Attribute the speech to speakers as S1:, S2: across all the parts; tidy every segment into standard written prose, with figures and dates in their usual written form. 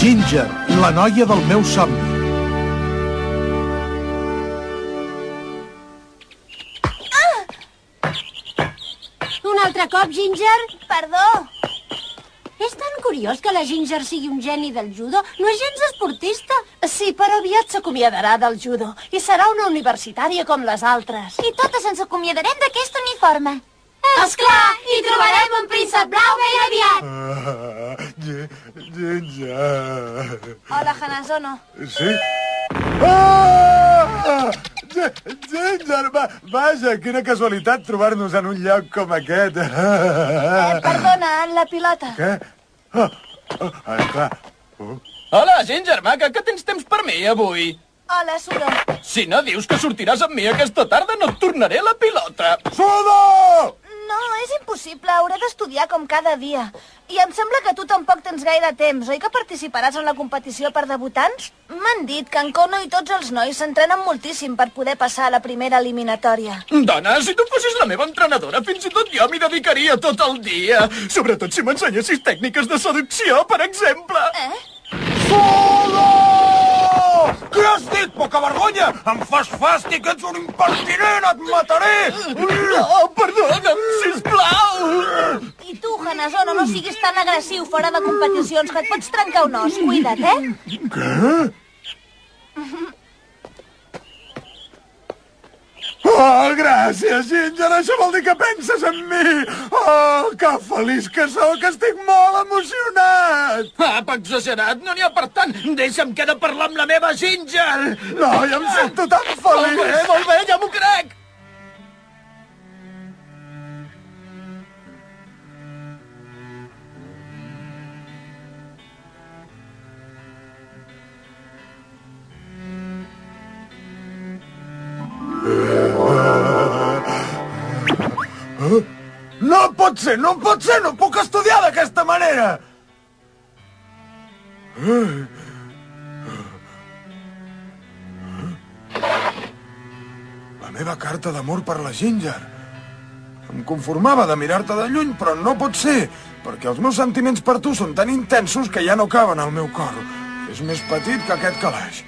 S1: Ginger, la noia del meu somni.
S2: Un altre cop, Ginger?
S3: Perdó.
S2: És tan curiós que la Ginger sigui un geni del judo. No és gens esportista.
S3: Sí, però aviat s'acomiadarà del judo i serà una universitària com les altres.
S4: I totes ens acomiadarem d'aquest uniforme.
S2: Esclar, i trobarem un príncep blau ben aviat.
S1: Ginger...
S3: Hola, Hanazono.
S1: Sí? Ginger, vaja, quina casualitat trobar-nos en un lloc com aquest.
S3: Perdona, la pilota.
S1: Què? Clar.
S5: Hola, Ginger, maca, que tens temps per mi avui?
S3: Hola, Sudo.
S5: Si no dius que sortiràs amb mi aquesta tarda, no et tornaré la pilota.
S1: Sudo!
S3: No, és impossible. Hauré d'estudiar com cada dia. I em sembla que tu tampoc tens gaire temps, oi que participaràs en la competició per debutants? M'han dit que en Kono i tots els nois s'entrenen moltíssim per poder passar a la primera eliminatòria.
S5: Dona, si tu fossis la meva entrenadora, fins i tot jo m'hi dedicaria tot el dia. Sobretot si m'ensenyessis tècniques de seducció, per exemple.
S1: Sudo! Què has dit, poca vergonya? Em fas fàstic, ets un impertinent, et mataré!
S5: No, perdona'm, sisplau!
S3: I tu, Hanazono, no siguis tan agressiu fora de competicions, que et pots trencar un os. Cuida't, eh?
S1: Què? Oh, gràcies, Ginger, això vol dir que penses en mi. Oh, que feliç que sóc, estic molt emocionat.
S5: Apa, exagerat, no n'hi ha per tant. Deixa'm que he de parlar amb la meva Ginger.
S1: No, ja em sento tan feliç.
S5: Molt bé, ja m'ho crec.
S1: No pot ser, no puc estudiar d'aquesta manera! La meva carta d'amor per la Ginger. Em conformava de mirar-te de lluny, però no pot ser, perquè els meus sentiments per tu són tan intensos que ja no caben al meu cor. És més petit que aquest calaix.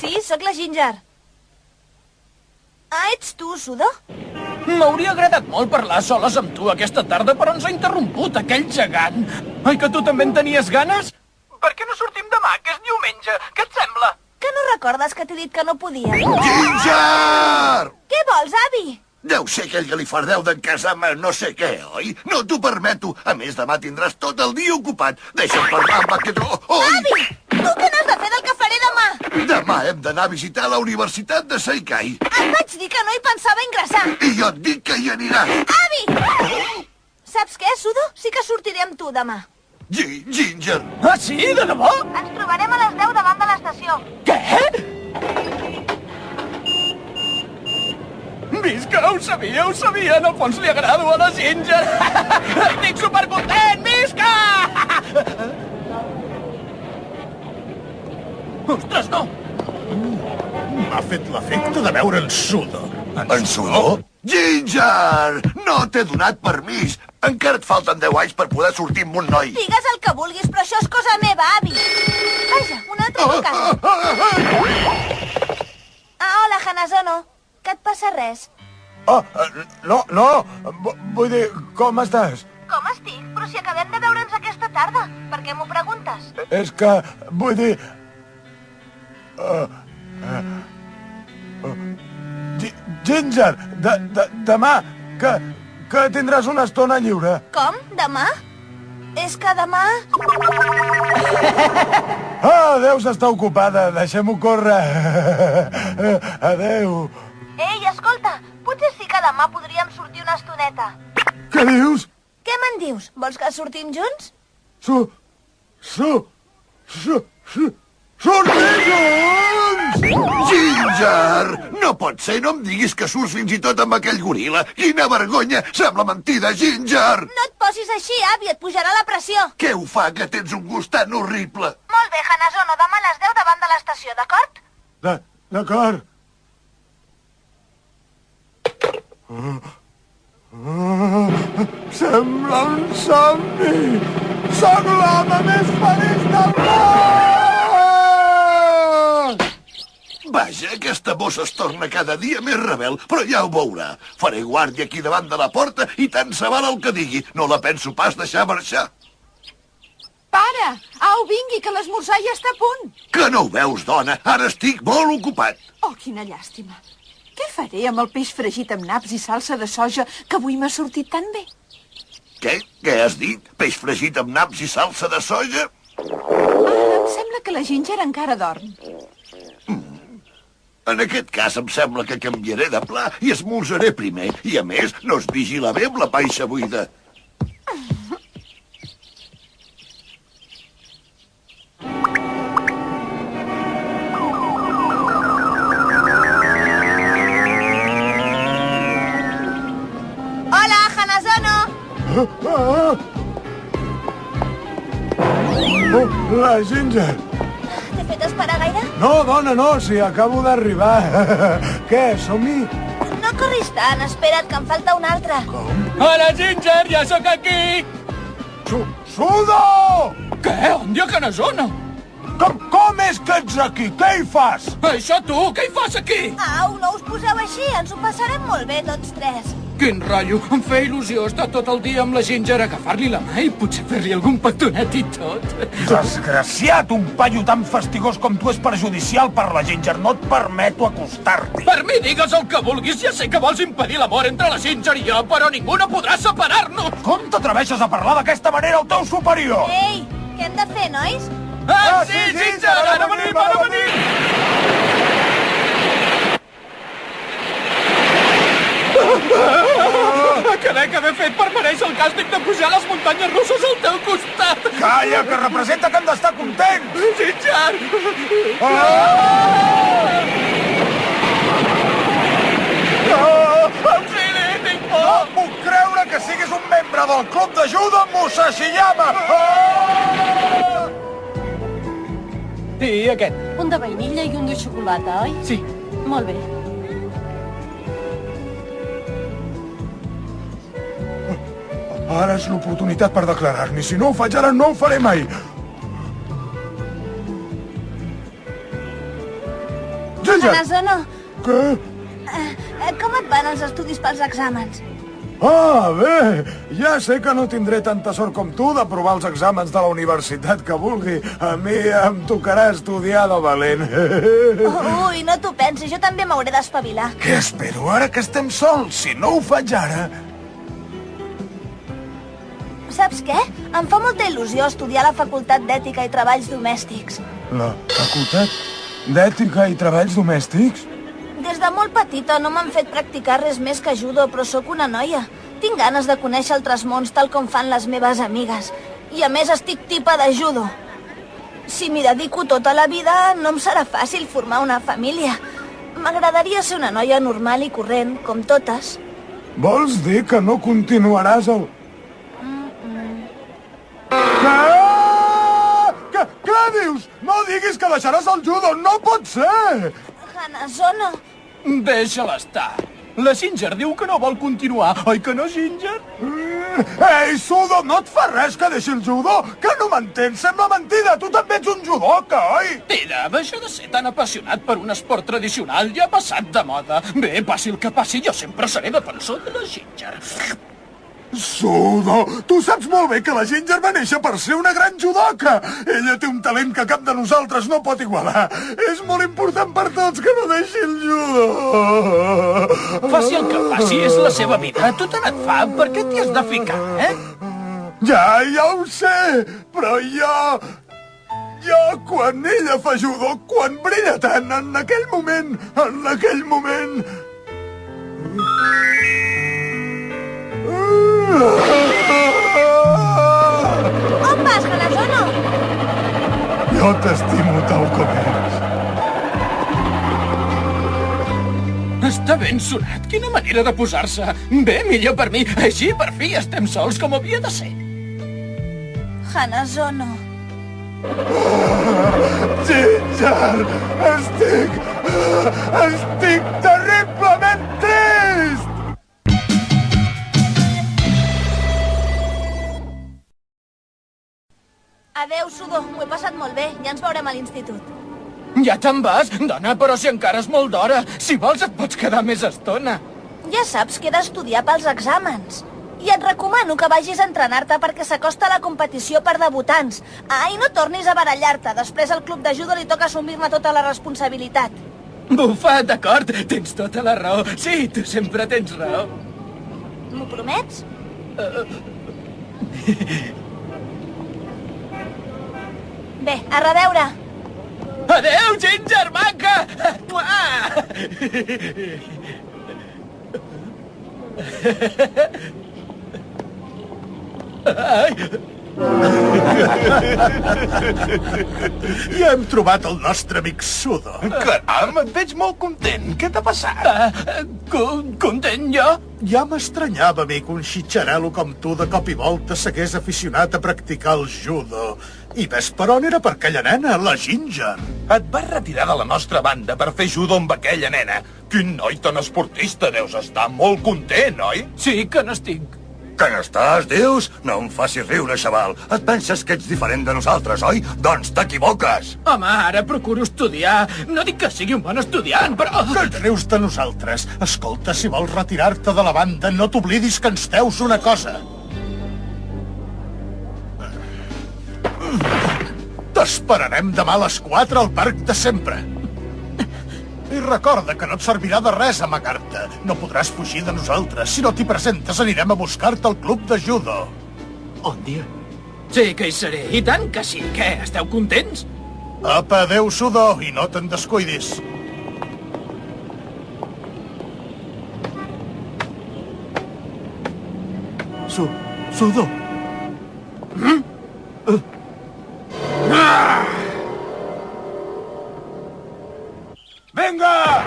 S3: Sí, sóc la Ginger. Ah, ets tu, Sudo?
S5: M'hauria agradat molt parlar soles amb tu aquesta tarda, però ens ha interromput aquell gegant. Ai, que tu també en tenies ganes? Per què no sortim demà, que és diumenge? Què et sembla?
S3: Que no recordes que t'he dit que no podia?
S6: Ginger!
S3: Què vols, avi?
S6: Deu ser aquell galifardeu d'en casa amb no sé què, oi? No t'ho permeto. A més, demà tindràs tot el dia ocupat. Deixa'm parlar amb aquest...
S3: Avi! Tu què n'has de fer del que faré demà?
S6: Demà hem d'anar a visitar la Universitat de Saikai.
S3: Et vaig dir que no hi pensava ingressar.
S6: I jo et dic que hi aniràs.
S3: Avi! Saps què, Sudo? Sí que sortiré amb tu demà.
S6: Ginger!
S5: Ah, sí? De debò?
S3: Ens trobarem a les 10 davant de l'estació.
S5: Què? Visca, ho sabia, ho sabia. En el fons li agrado a la Ginger. Estic supercontent, visca! Ostres, no!
S1: M'ha fet l'efecte de veure en Sudo.
S6: En Sudo? Ginger! No t'he donat permís. Encara et falten 10 anys per poder sortir amb un noi.
S3: Digues el que vulguis, però això és cosa meva, avi. Vaja, un altre a casa. Ah, hola, Hanazono. Que et passa res?
S1: Oh, no. Vull dir, com estàs?
S3: Com estic? Però si acabem de veure'ns aquesta tarda. Per què m'ho preguntes?
S1: És que, vull dir... Ginger, demà, que tindràs una estona lliure.
S3: Com? Demà? És que demà...
S1: Ah, deus estar ocupada. Deixem-ho córrer. Adeu.
S3: Ei, escolta, potser sí que demà podríem sortir una estoneta.
S1: Què dius?
S3: Què me'n dius? Vols que sortim junts?
S1: Sortim junts!
S6: Ginger! No pot ser, no em diguis que surts fins i tot amb aquell goril·la. Quina vergonya! Sembla mentida, Ginger!
S3: No et posis així, avi, et pujarà la pressió.
S6: Què ho fa, que tens un gust tan horrible?
S3: Molt bé, Hanazono, demà a les 10 davant de l'estació, d'acord?
S1: D'acord. Sembla un somni! Soc l'home més feliç del món!
S6: Vaja, aquesta bossa es torna cada dia més rebel, però ja ho veurà. Faré guàrdia aquí davant de la porta i tant se val el que digui. No la penso pas deixar marxar.
S7: Pare! Au, vingui, que l'esmorzar ja està a punt.
S6: Que no ho veus, dona? Ara estic molt ocupat.
S7: Oh, quina llàstima. Què faré amb el peix fregit amb naps i salsa de soja que avui m'ha sortit tan bé?
S6: Què? Què has dit? Peix fregit amb naps i salsa de soja?
S7: Em sembla que la Ginger encara dorm.
S6: En aquest cas em sembla que canviaré de pla i esmorzaré primer. I a més, no es vigila bé amb la panxa buida.
S3: Hola, Hanazono!
S1: Oh, la Ginger!
S3: T'he fet esperar gaire?
S1: No, dona, no, si acabo d'arribar. Què, som-hi?
S3: No corris tant, espera't, que em falta un altre.
S5: Hola, Ginger, ja sóc aquí!
S1: Sudo!
S5: Què? On dia que no zona?
S1: Com és que ets aquí? Què hi fas?
S5: Això tu, què hi fas aquí?
S3: Au, no us poseu així, ens ho passarem molt bé tots tres.
S5: Quin rotllo, em feia il·lusió estar tot el dia amb la Ginger, agafar-li la mà i potser fer-li algun petonet i tot.
S1: Desgraciat, un paio tan fastigós com tu és perjudicial per la Ginger. No et permeto acostar-t'hi.
S5: Per mi digues el que vulguis, ja sé que vols impedir l'amor entre la Ginger i jo, però ningú no podrà separar-nos!
S1: Com t'atreveixes a parlar d'aquesta manera al teu superior?
S3: Ei, què hem de fer, nois?
S5: Sí, Ginger, ara venim, ara venim! Carai, que ben fet per mereixer el càstig de pujar les muntanyes russes al teu costat!
S1: Calla, que representa que hem d'estar contents!
S5: Ginger! Auxili, tinc
S1: No
S5: por!
S1: puc creure que siguis un membre del club de judo Musashiyama!
S5: I aquest?
S2: Un de vainilla i un de xocolata, oi?
S5: Sí.
S2: Molt bé.
S1: Ara és l'oportunitat per declarar-m'hi. Si no ho faig ara, no ho faré mai. Ginger!
S3: Hanazono,
S1: Què?
S3: com et van els estudis pels exàmens?
S1: Ah, bé! Ja sé que no tindré tanta sort com tu d'aprovar els exàmens de la universitat que vulgui. A mi em tocarà estudiar de valent.
S3: Ui, no t'ho pensis, jo també m'hauré d'espavilar.
S1: Què espero ara que estem sols? Si no ho faig ara...
S3: Saps què? Em fa molta il·lusió estudiar a la Facultat d'Ètica i Treballs Domèstics.
S1: La facultat d'ètica i treballs domèstics?
S3: Des de molt petita no m'han fet practicar res més que judo, però sóc una noia. Tinc ganes de conèixer altres mons tal com fan les meves amigues. I a més estic tipa de judo. Si m'hi dedico tota la vida, no em serà fàcil formar una família. M'agradaria ser una noia normal i corrent, com totes.
S1: Vols dir que no continuaràs el... Què dius? No diguis que deixaràs el judo! No pot ser!
S3: Hanazono,
S5: Deixa-la estar. La Ginger diu que no vol continuar, oi que no, Ginger?
S1: Ei, Sudo, no et fa res que deixi el judo? Que no m'entens? Sembla mentida! Tu també ets un judoka, oi?
S5: Mira, això de ser tan apassionat per un esport tradicional ja ha passat de moda. Bé, passi el que passi, jo sempre seré defensor de la Ginger.
S1: Sudo, tu saps molt bé que la Ginger va néixer per ser una gran judoka. Ella té un talent que cap de nosaltres no pot igualar. És molt important per tots que no deixi el judo.
S5: Faci el que faci, és la seva vida. A tu tant et fa, per què t'hi has de ficar, eh?
S1: Ja ho sé, però jo, quan ella fa judo, quan brilla tant, en aquell moment...
S3: on vas, Hanazono?
S1: Jo t'estimo tal com eres.
S5: Està ben sonat. Quina manera de posar-se. Bé, millor per mi. Així, per fi, estem sols com havia de ser.
S3: Hanazono.
S1: Ginger, estic terriblement trist!
S3: Adeu, Sudo. M'ho he passat molt bé. Ja ens veurem a l'institut.
S5: Ja te'n vas? Dona, però si encara és molt d'hora. Si vols et pots quedar més estona.
S3: Ja saps que he d'estudiar pels exàmens. I et recomano que vagis a entrenar-te perquè s'acosta la competició per debutants. I no tornis a barallar-te. Després al club de judo li toca assumir-ne tota la responsabilitat.
S5: Bufa, d'acord. Tens tota la raó. Sí, tu sempre tens raó.
S3: M'ho promets? Bé, a reveure.
S5: Adéu, Ginger, maca!
S8: Ja hem trobat el nostre amic Sudo.
S6: Caram, et veig molt content. Què t'ha passat?
S5: Content, jo?
S8: Ja m'estranyava a mi que un xitxarelo com tu de cop i volta s'hagués aficionat a practicar el judo. I ves per on era per aquella nena, la Ginger.
S6: Et vas retirar de la nostra banda per fer judo amb aquella nena. Quin noi tan esportista, deus estar molt content, oi?
S5: Sí que n'estic.
S6: Que n'estàs, dius? No em facis riure, xaval. Et penses que ets diferent de nosaltres, oi? Doncs t'equivoques.
S5: Home, ara procuro estudiar. No dic que sigui un bon estudiant, però...
S8: Que et rius de nosaltres? Escolta, si vols retirar-te de la banda, no t'oblidis que ens deus una cosa. T'esperarem demà a les 4 al parc de sempre. I recorda que no et servirà de res amagar-te. No podràs fugir de nosaltres. Si no t'hi presentes, anirem a buscar-te al club de judo.
S5: On dia? Sí que hi seré. I tant que sí. Què, esteu contents?
S8: Apa, adeu, Sudo, i no te'n descuidis. Sudo.
S1: Vinga!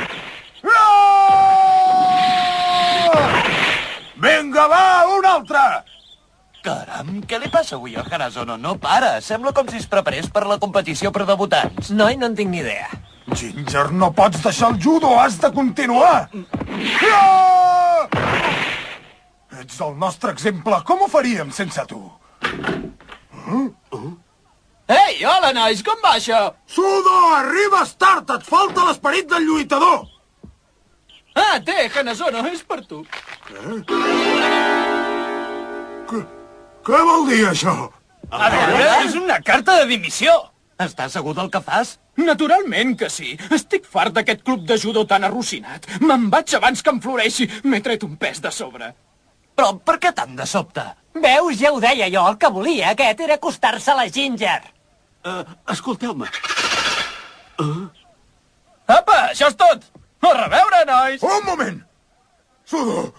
S1: Vinga, va, un altre!
S9: Caram, què li passa avui al Hanazono? No para. Sembla com si es preparés per la competició per debutants.
S5: Noi, no en tinc ni idea.
S1: Ginger, no pots deixar el judo, has de continuar! Ets el nostre exemple. Com ho faríem sense tu?
S5: Ei, hola, nois, com va això?
S1: Sudo, arribes tard! Et falta l'esperit del lluitador!
S5: Ah, té, Hanazono, és per tu.
S1: Què vol dir, això?
S5: A veure, és una carta de dimissió.
S9: Estàs segur del que fas?
S5: Naturalment que sí. Estic fart d'aquest club de judo tan arrocinat. Me'n vaig abans que em floreixi. M'he tret un pes de sobre.
S9: Però per què tant de sobte?
S10: Veus, ja ho deia jo, el que volia aquest era acostar-se a la Ginger.
S9: Escolteu-me.
S5: Apa, això és tot. A reveure, nois.
S1: Un moment! Sudo,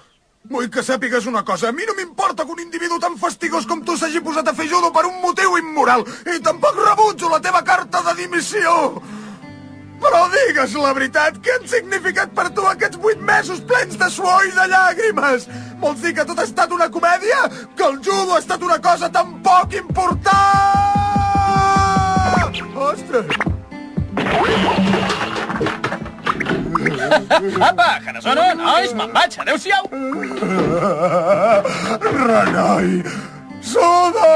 S1: vull que sàpigues una cosa. A mi no m'importa que un individu tan fastigós com tu s'hagi posat a fer judo per un motiu immoral. I tampoc rebutjo la teva carta de dimissió. Però digues la veritat, què han significat per tu aquests 8 mesos plens de suor i de llàgrimes? Vols dir que tot ha estat una comèdia? Que el judo ha estat una cosa tan poc important? Ostres!
S5: Apa, Hanazono, nois, me'n vaig, adeu-siau.
S1: Renoi! Sudo!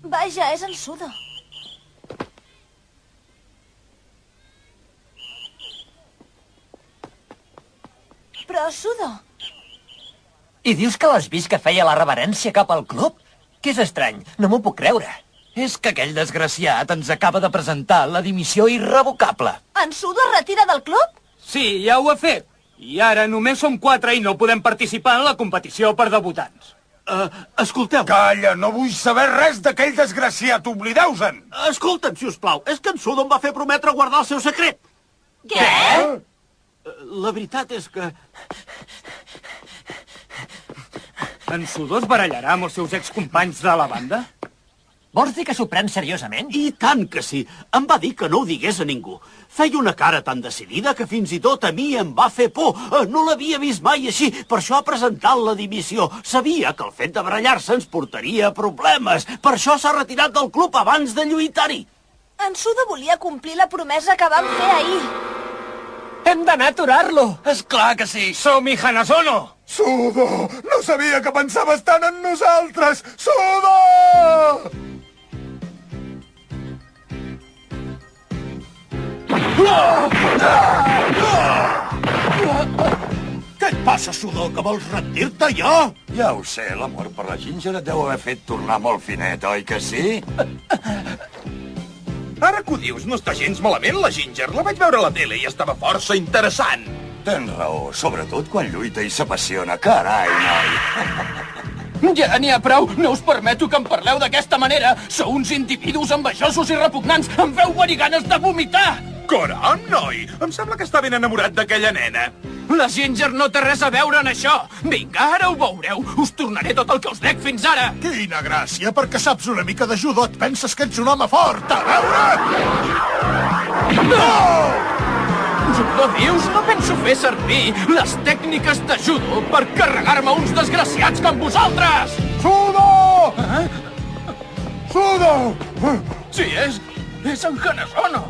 S3: Vaja, és en Sudo. Però, Sudo...
S10: I dius que l'has vist que feia la reverència cap al club? Que és estrany, no m'ho puc creure.
S9: És que aquell desgraciat ens acaba de presentar la dimissió irrevocable.
S3: En Sudo es retira del club?
S5: Sí, ja ho ha fet. I ara només som 4 i no podem participar en la competició per debutants.
S9: Escolteu.
S1: Calla, no vull saber res d'aquell desgraciat, oblideu-se'n!
S9: Escolta'm, si us plau, és que en Sudo em va fer prometre guardar el seu secret.
S3: Què?
S9: La veritat és que...
S5: En Sudo es barallarà amb els seus excompanys de la banda?
S10: Vols dir que s'ho pren seriosament?
S11: I tant que sí. Em va dir que no ho digués a ningú. Feia una cara tan decidida que fins i tot a mi em va fer por. No l'havia vist mai així, per això ha presentat la dimissió. Sabia que el fet de barallar-se ens portaria problemes. Per això s'ha retirat del club abans de lluitar-hi.
S3: En Sudo volia complir la promesa que vam fer ahir.
S10: Hem d'anar a aturar-lo.
S9: És clar que sí.
S10: Som-hi, Hanazono!
S1: Sudo! No sabia que pensaves tant en nosaltres! Sudo!
S8: Què et passa, Sudo, que vols rendir-te ja?
S6: Ja ho sé, l'amor per la Ginger et deu haver fet tornar molt finet, oi que sí?
S5: Ara que ho dius, no està gens malament, la Ginger. La vaig veure a la tele i estava força interessant.
S6: Tens raó, sobretot quan lluita i s'apassiona. Carai, noi.
S5: Ja n'hi ha prou. No us permeto que em parleu d'aquesta manera. Sou uns individus envejosos i repugnants. Em feu venir ganes de vomitar. Caram, noi! Em sembla que està ben enamorat d'aquella nena. La Ginger no té res a veure en això. Vinga, ara ho veureu. Us tornaré tot el que us dec fins ara.
S8: Quina gràcia, perquè saps una mica de judo, et penses que ets un home fort. A veure!
S5: No! Judo, dius? No penso fer servir les tècniques de judo per carregar-me uns desgraciats com vosaltres!
S1: Sudo! Sudo!
S5: Sí, és en Hanazono.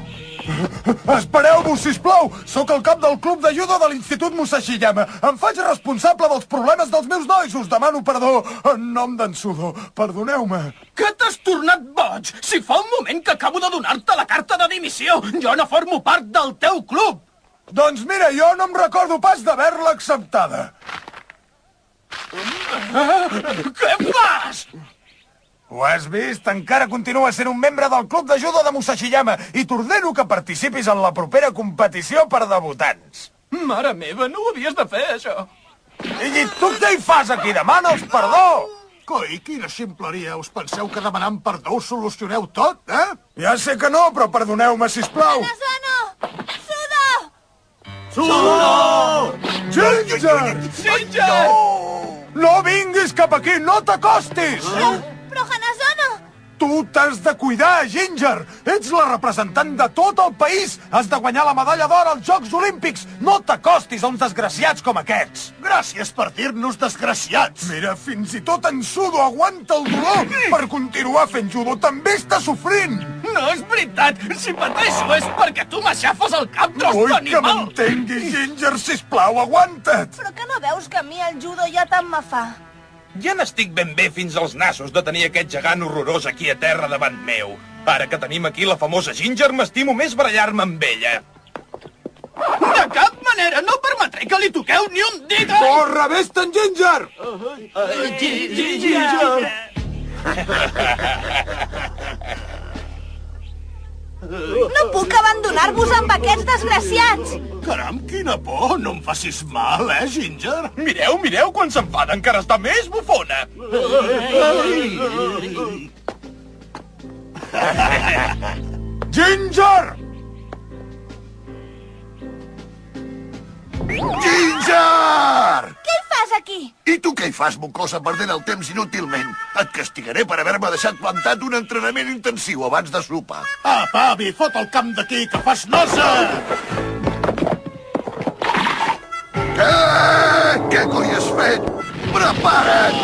S1: Espereu-vos, sisplau! Sóc el cap del club de judo de l'Institut Musashiyama. Em faig responsable dels problemes dels meus nois. Us demano perdó en nom d'en Sudo. Perdoneu-me.
S5: Que t'has tornat boig? Si fa un moment que acabo de donar-te la carta de dimissió. Jo no formo part del teu club.
S1: Doncs mira, jo no em recordo pas d'haver-la acceptada.
S5: Què fas?
S1: Ho has vist? Encara continua sent un membre del club de judo de Musashiyama i t'ordeno que participis en la propera competició per debutants.
S5: Mare meva, no ho havies de fer, això.
S1: I tu què hi fas aquí? Demana'ls perdó!
S8: Coi, quina ximpleria. Us penseu que demanant perdó ho solucioneu tot, eh?
S1: Ja sé que no, però perdoneu-me, sisplau.
S3: Hanazono! Sudo!
S8: Sudo!
S1: Ginger!
S5: Ginger!
S1: No vinguis cap aquí, no t'acostis!
S3: Però Hanazono!
S1: Tu t'has de cuidar, Ginger! Ets la representant de tot el país! Has de guanyar la medalla d'or als Jocs Olímpics! No t'acostis a uns desgraciats com aquests!
S8: Gràcies per dir-nos desgraciats.
S1: Mira, fins i tot en Sudo aguanta el dolor per continuar fent judo. També està sofrint!
S5: No és veritat! Si pateixo és perquè tu m'aixafes el cap, tros
S1: Vull que
S5: d'animal!
S1: m'entenguis, Ginger, sisplau, aguanta't!
S3: Però que no veus que a mi el judo ja tant me fa?
S5: Ja n'estic ben bé fins als nassos de tenir aquest gegant horrorós aquí a terra davant meu. Ara que tenim aquí la famosa Ginger, m'estimo més barallar-me amb ella. De cap manera! No permetré que li toqueu ni un dit!
S1: Corre, vés-te'n, Ginger!
S11: Ginger!
S3: No puc abandonar-vos amb aquests desgraciats!
S8: Caram, quina por! No em facis mal, Ginger?
S5: Mireu, mireu, quan s'enfada encara està més bufona!
S1: Ginger!
S6: Ginger!
S3: Què hi fas aquí?
S6: I tu què hi fas, mocosa, perdent el temps inútilment? Et castigaré per haver-me deixat plantat un entrenament intensiu abans de sopar.
S8: Apa, avi, fot el camp d'aquí, que fas nosa!
S6: Què coi has fet? Prepara't!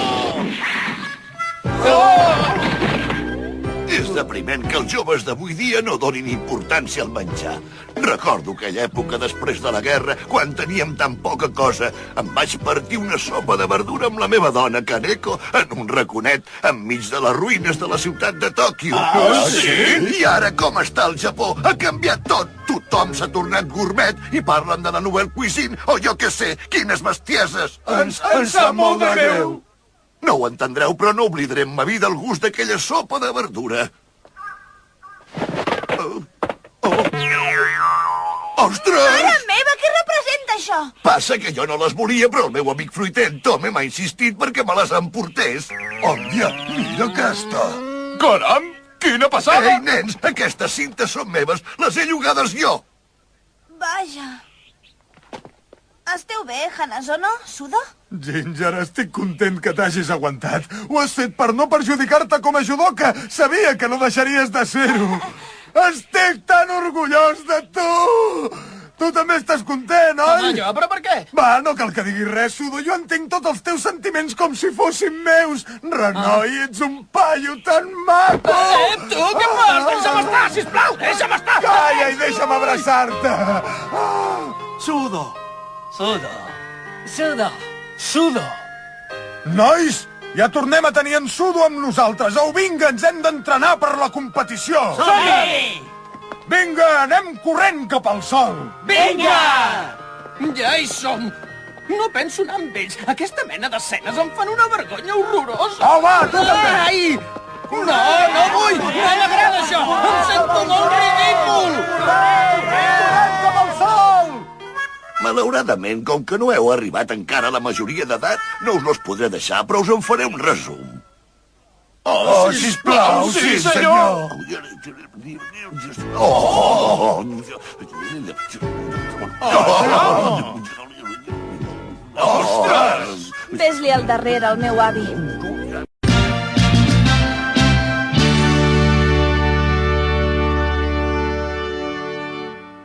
S6: És depriment que els joves d'avui dia no donin importància al menjar. Recordo aquella època després de la guerra, quan teníem tan poca cosa. Em vaig partir una sopa de verdura amb la meva dona, Kaneko, en un raconet enmig de les ruïnes de la ciutat de Tòquio.
S8: Ah, sí?
S6: I ara com està el Japó? Ha canviat tot. Tothom s'ha tornat gourmet i parlen de la nouvelle cuisine, o jo què sé, quines bestieses.
S1: Ens sap molt de greu.
S6: No ho entendreu, però no oblidaré en ma vida el gust d'aquella sopa de verdura. Ostres!
S3: Mare meva, què representa això?
S6: Passa que jo no les volia, però el meu amic fruiter, en Tome, m'ha insistit perquè me les emportés. Òbvia, mira aquesta.
S5: Caram, quina passada!
S6: Ei, nens, aquestes cintes són meves, les he llogades jo.
S3: Vaja. Esteu bé, Hanazono? Sudo?
S1: Ginger, estic content que t'hagis aguantat. Ho has fet per no perjudicar-te com a judoka. Sabia que no deixaries de ser-ho. Estic tan orgullós de tu! Tu també estàs content, oi?
S5: Home, jo, però per què?
S1: Va, no cal que diguis res, Sudo. Jo entenc tots els teus sentiments com si fossin meus. Renoi, ets un paio tan maco!
S5: Tu, què fas? Deixa'm estar, sisplau! Deixa'm estar!
S1: Calla i deixa'm abraçar-te!
S11: Sudo!
S10: Sudo! Sudo! Sudo!
S1: Nois, ja tornem a tenir en Sudo amb nosaltres. Au, vinga, ens hem d'entrenar per la competició.
S10: Som-hi!
S1: Vinga, anem corrent cap al sol.
S10: Vinga!
S5: Ja hi som! No penso anar amb ells. Aquesta mena d'escenes em fan una vergonya horrorosa.
S1: Au, va, tu també!
S5: Ai! No, no vull! No m'agrada això! Em sento molt ridícul!
S1: Corrent cap al sol!
S6: Malauradament, com que no heu arribat encara a la majoria d'edat, no us los podré deixar, però us en faré un resum.
S1: Oh, sisplau, sí, senyor!
S6: Ostres!
S3: Fes-li al darrere, al meu avi.